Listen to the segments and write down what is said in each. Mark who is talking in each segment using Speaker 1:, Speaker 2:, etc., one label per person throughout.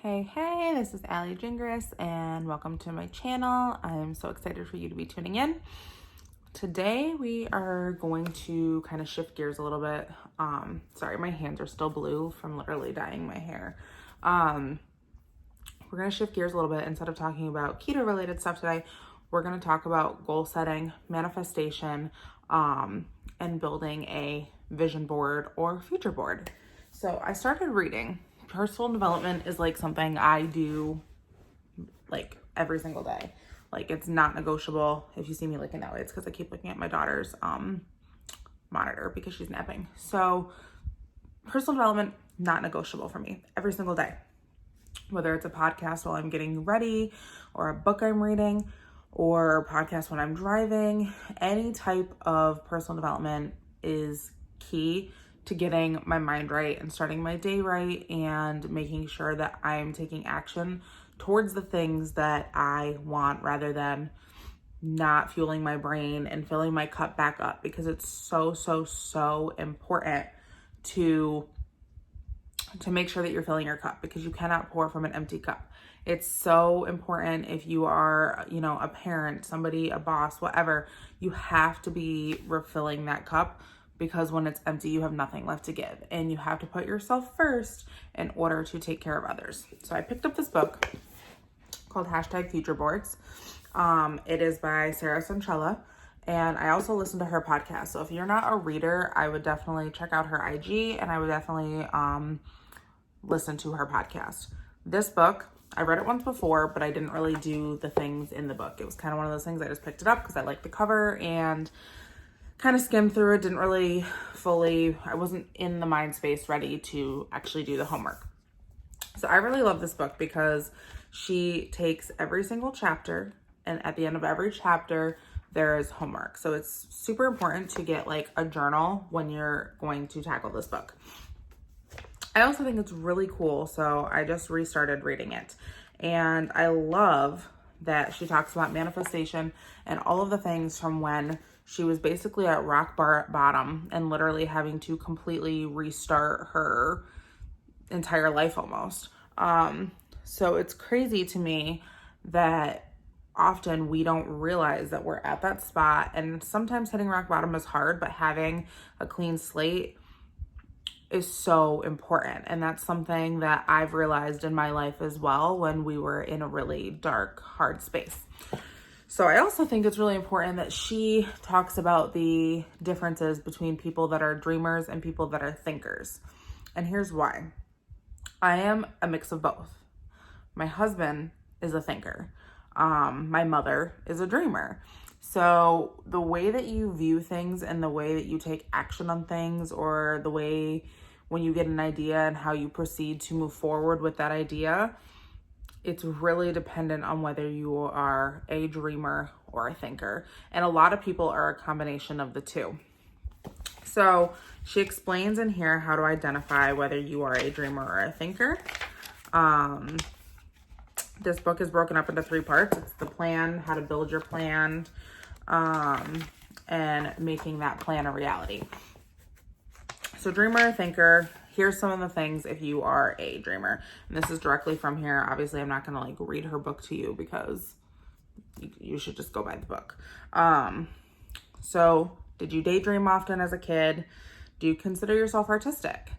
Speaker 1: Hey, this is Allie Gingras and welcome to my channel. I'm so excited for you to be tuning in. Today we are going to kind of shift gears a little bit. Sorry, my hands are still blue from literally dyeing my hair. We're going to shift gears a little bit. Instead of talking about keto related stuff today, we're going to talk about goal setting, manifestation, and building a vision board or future board. So I started reading. Personal development is like something I do like every single day. Like it's not negotiable. If you see me looking that way, it's because I keep looking at my daughter's monitor because she's napping. So personal development, not negotiable for me every single day. Whether it's a podcast while I'm getting ready or a book I'm reading or a podcast when I'm driving, any type of personal development is key to getting my mind right and starting my day right and making sure that I'm taking action towards the things that I want rather than not fueling my brain and filling my cup back up, because it's so important to make sure that you're filling your cup, because you cannot pour from an empty cup. It's so important if you are, a parent, somebody, a boss, whatever, you have to be refilling that cup, because when it's empty, you have nothing left to give, and you have to put yourself first in order to take care of others. So I picked up this book called #Future Boards. It is by Sarah Sanchella, and I also listen to her podcast. So if you're not a reader, I would definitely check out her IG, and I would definitely listen to her podcast. This book, I read it once before, but I didn't really do the things in the book. It was kind of one of those things I just picked it up because I liked the cover and kind of skimmed through it. Didn't really I wasn't in the mind space ready to actually do the homework. So I really love this book because she takes every single chapter, and at the end of every chapter, there is homework. So it's super important to get like a journal when you're going to tackle this book. I also think it's really cool. So I just restarted reading it, and I love that she talks about manifestation and all of the things from when she was basically at rock bottom and literally having to completely restart her entire life almost. So it's crazy to me that often we don't realize that we're at that spot, and sometimes hitting rock bottom is hard, but having a clean slate is so important. And that's something that I've realized in my life as well when we were in a really dark, hard space. So I also think it's really important that she talks about the differences between people that are dreamers and people that are thinkers. And here's why. I am a mix of both. My husband is a thinker. My mother is a dreamer. So the way that you view things and the way that you take action on things, or the way when you get an idea and how you proceed to move forward with that idea, it's really dependent on whether you are a dreamer or a thinker. And a lot of people are a combination of the two. So she explains in here how to identify whether you are a dreamer or a thinker. This book is broken up into 3 parts. It's the plan, how to build your plan, and making that plan a reality. So dreamer, thinker, here's some of the things if you are a dreamer. And this is directly from here. Obviously, I'm not going to like read her book to you because you should just go buy the book. So did you daydream often as a kid? Do you consider yourself artistic?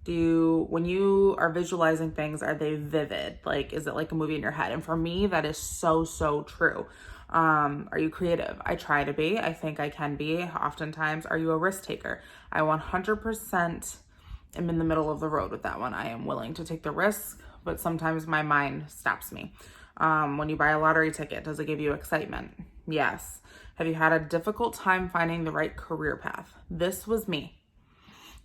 Speaker 1: When you are visualizing things, are they vivid? Like, is it like a movie in your head? And for me, that is so true. Are you creative? I try to be. I think I can be. Oftentimes, are you a risk taker? I 100% am in the middle of the road with that one. I am willing to take the risk, but sometimes my mind stops me. When you buy a lottery ticket, does it give you excitement? Yes. Have you had a difficult time finding the right career path? This was me.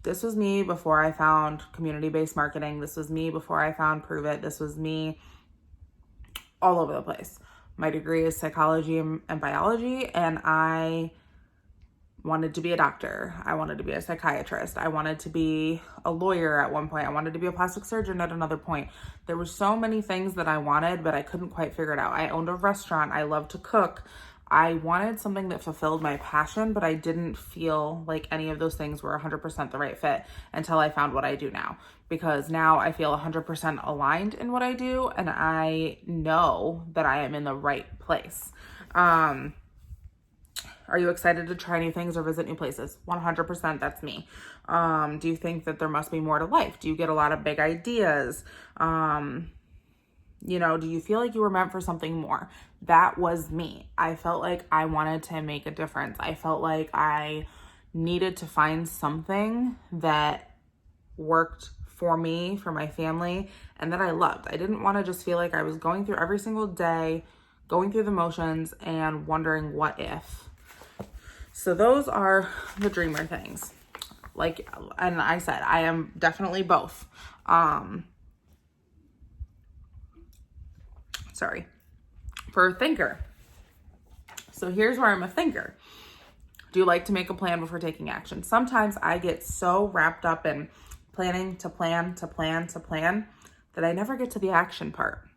Speaker 1: This was me before I found community-based marketing. This was me before I found Prove It. This was me all over the place. My degree is psychology and biology, and I wanted to be a doctor. I wanted to be a psychiatrist. I wanted to be a lawyer at one point. I wanted to be a plastic surgeon at another point. There were so many things that I wanted, but I couldn't quite figure it out. I owned a restaurant. I love to cook. I wanted something that fulfilled my passion, but I didn't feel like any of those things were 100% the right fit until I found what I do now. Because now I feel 100% aligned in what I do, and I know that I am in the right place. Are you excited to try new things or visit new places? 100%, that's me. Do you think that there must be more to life? Do you get a lot of big ideas? You know, do you feel like you were meant for something more? That was me. I felt like I wanted to make a difference. I felt like I needed to find something that worked for me, for my family, and that I loved. I didn't want to just feel like I was going through every single day, going through the motions and wondering what if. So those are the dreamer things. Like, and I said, I am definitely both. For a thinker. So here's where I'm a thinker. Do you like to make a plan before taking action? Sometimes I get so wrapped up in planning to plan that I never get to the action part.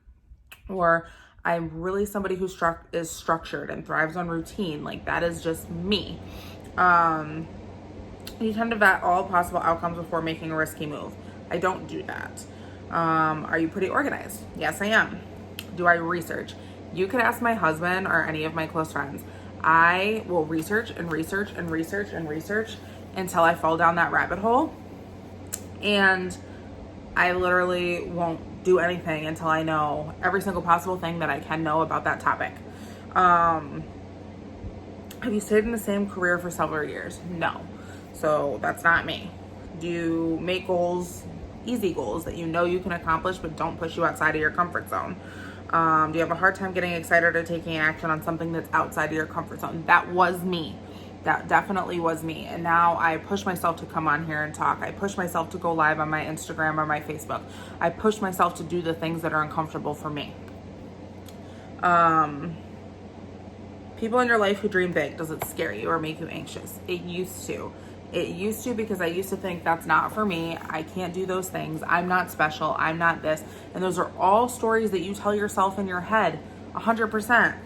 Speaker 1: Or I'm really somebody who is structured and thrives on routine. Like, that is just me. You tend to vet all possible outcomes before making a risky move. I don't do that. Are you pretty organized? Yes, I am. Do I research? You could ask my husband or any of my close friends. I will research until I fall down that rabbit hole. And I literally won't do anything until I know every single possible thing that I can know about that topic. Have you stayed in the same career for several years? No. So that's not me. Do you make goals, easy goals that you know you can accomplish but don't push you outside of your comfort zone? Do you have a hard time getting excited or taking action on something that's outside of your comfort zone? That was me. That definitely was me. And now I push myself to come on here and talk. I push myself to go live on my Instagram or my Facebook. I push myself to do the things that are uncomfortable for me. People in your life who dream big, does it scare you or make you anxious? It used to. It used to, because I used to think that's not for me. I can't do those things. I'm not special. I'm not this. And those are all stories that you tell yourself in your head, 100%.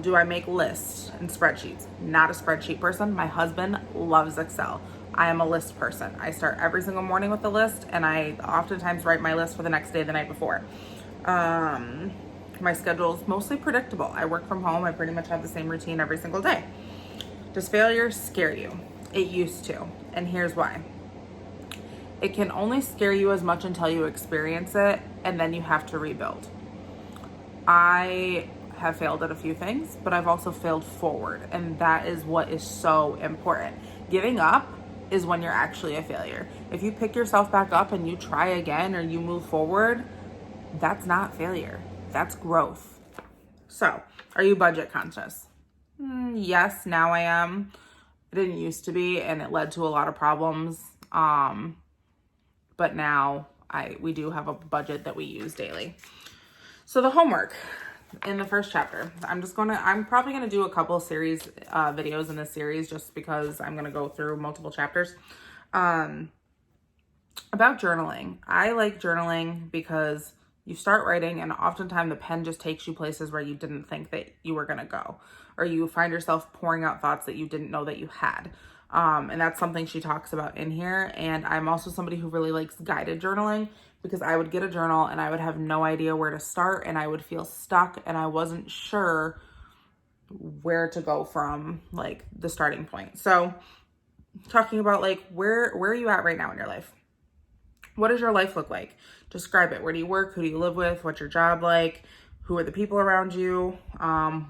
Speaker 1: Do I make lists and spreadsheets? Not a spreadsheet person. My husband loves Excel. I am a list person. I start every single morning with a list, and I oftentimes write my list for the next day the night before. My schedule is mostly predictable. I work from home. I pretty much have the same routine every single day. Does failure scare you? It used to, and here's why. It can only scare you as much until you experience it, and then you have to rebuild. I have failed at a few things, but I've also failed forward, and that is what is so important. Giving up is when you're actually a failure. If you pick yourself back up and you try again or you move forward, that's not failure. That's growth. So, are you budget conscious? Yes, now I am. I didn't used to be, and it led to a lot of problems. But now we do have a budget that we use daily. So the homework in the first chapter, I'm probably gonna do a couple series videos in this series just because I'm gonna go through multiple chapters. About journaling. I like journaling because you start writing and oftentimes the pen just takes you places where you didn't think that you were gonna go, or you find yourself pouring out thoughts that you didn't know that you had. And that's something she talks about in here. And I'm also somebody who really likes guided journaling, because I would get a journal and I would have no idea where to start, and I would feel stuck and I wasn't sure where to go from, like, the starting point. So talking about, like, where are you at right now in your life? What does your life look like? Describe it. Where do you work? Who do you live with? What's your job like? Who are the people around you?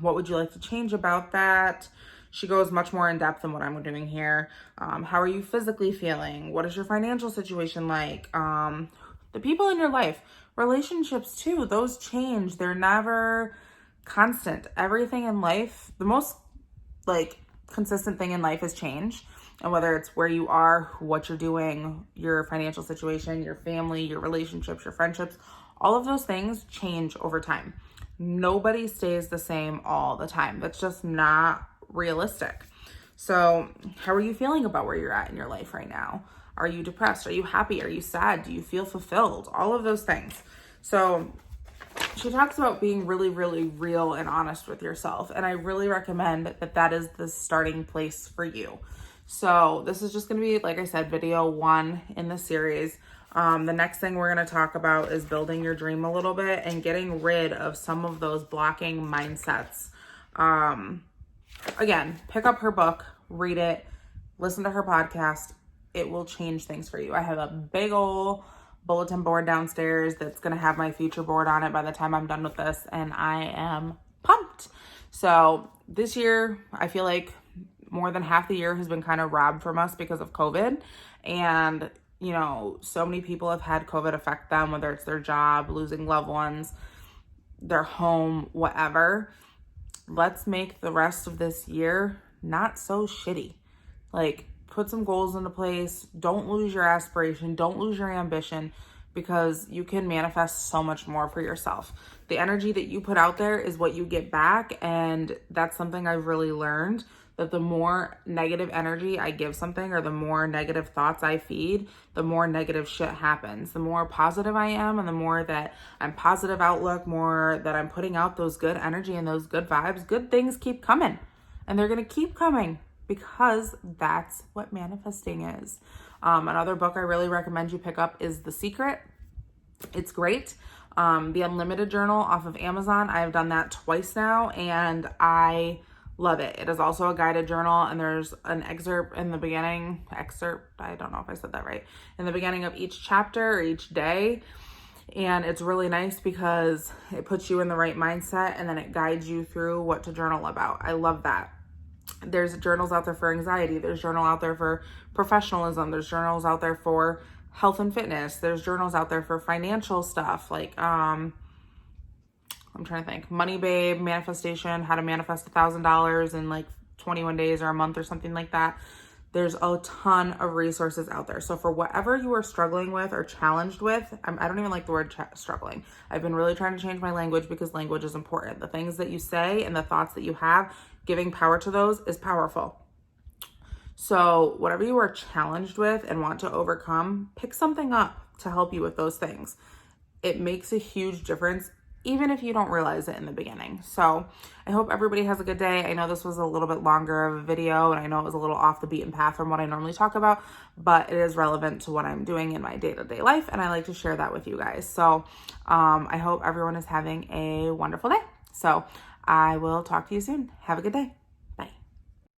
Speaker 1: What would you like to change about that? She goes much more in depth than what I'm doing here. How are you physically feeling? What is your financial situation like? The people in your life, relationships too, those change. They're never constant. Everything in life, the most consistent thing in life is change. And whether it's where you are, what you're doing, your financial situation, your family, your relationships, your friendships, all of those things change over time. Nobody stays the same all the time. That's just not realistic. So how are you feeling about where you're at in your life right now? Are you depressed? Are you happy? Are you sad? Do you feel fulfilled? All of those things. So she talks about being really, really real and honest with yourself. And I really recommend that that is the starting place for you. So this is just going to be, like I said, video 1 in the series. The next thing we're going to talk about is building your dream a little bit and getting rid of some of those blocking mindsets. Again, pick up her book, read it, listen to her podcast. It will change things for you. I have a big old bulletin board downstairs that's going to have my future board on it by the time I'm done with this, and I am pumped. So this year, I feel like more than half the year has been kind of robbed from us because of COVID. And, you know, so many people have had COVID affect them, whether it's their job, losing loved ones, their home, whatever. Let's make the rest of this year not so shitty. Like, put some goals into place. Don't lose your aspiration. Don't lose your ambition, because you can manifest so much more for yourself. The energy that you put out there is what you get back. And that's something I've really learned, that the more negative energy I give something, or the more negative thoughts I feed, the more negative shit happens. The more positive I am, and the more that I'm positive outlook, more that I'm putting out those good energy and those good vibes, good things keep coming. And they're going to keep coming, because that's what manifesting is. Another book I really recommend you pick up is The Secret. It's great. The Unlimited Journal off of Amazon. I've done that twice now, and I love it. It is also a guided journal, and there's an excerpt in the beginning. I don't know if I said that right. In the beginning of each chapter or each day. And it's really nice because it puts you in the right mindset, and then it guides you through what to journal about. I love that. There's journals out there for anxiety. There's journal out there for professionalism. There's journals out there for health and fitness. There's journals out there for financial stuff. Like, I'm trying to think, Money Babe, manifestation, how to manifest $1,000 in like 21 days or a month or something like that. There's a ton of resources out there. So for whatever you are struggling with or challenged with, I don't even like the word struggling. I've been really trying to change my language, because language is important. The things that you say and the thoughts that you have, giving power to those is powerful. So whatever you are challenged with and want to overcome, pick something up to help you with those things. It makes a huge difference, even if you don't realize it in the beginning. So I hope everybody has a good day. I know this was a little bit longer of a video, and I know it was a little off the beaten path from what I normally talk about, but it is relevant to what I'm doing in my day-to-day life, and I like to share that with you guys. So I hope everyone is having a wonderful day. So I will talk to you soon. Have a good day.